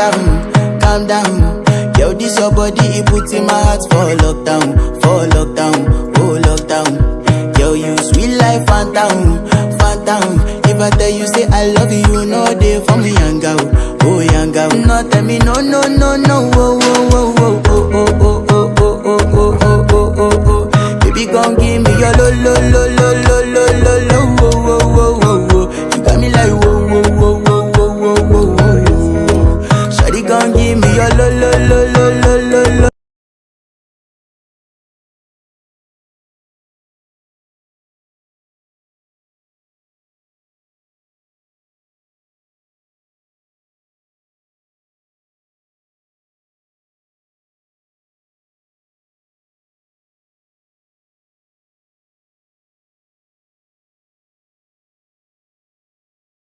calm down. Yo, this your body, it puts in my heart for lockdown, oh lockdown. Yo, you sweet life, phantom, phantom. If I tell you say I love you, you know they for me, young girl, oh young girl. No, tell me no, no, no, no, oh, oh, oh, oh, oh, oh, oh, oh, oh, oh, oh, oh, oh, oh. Baby, come give me your lo, lo, lo, lo, lo.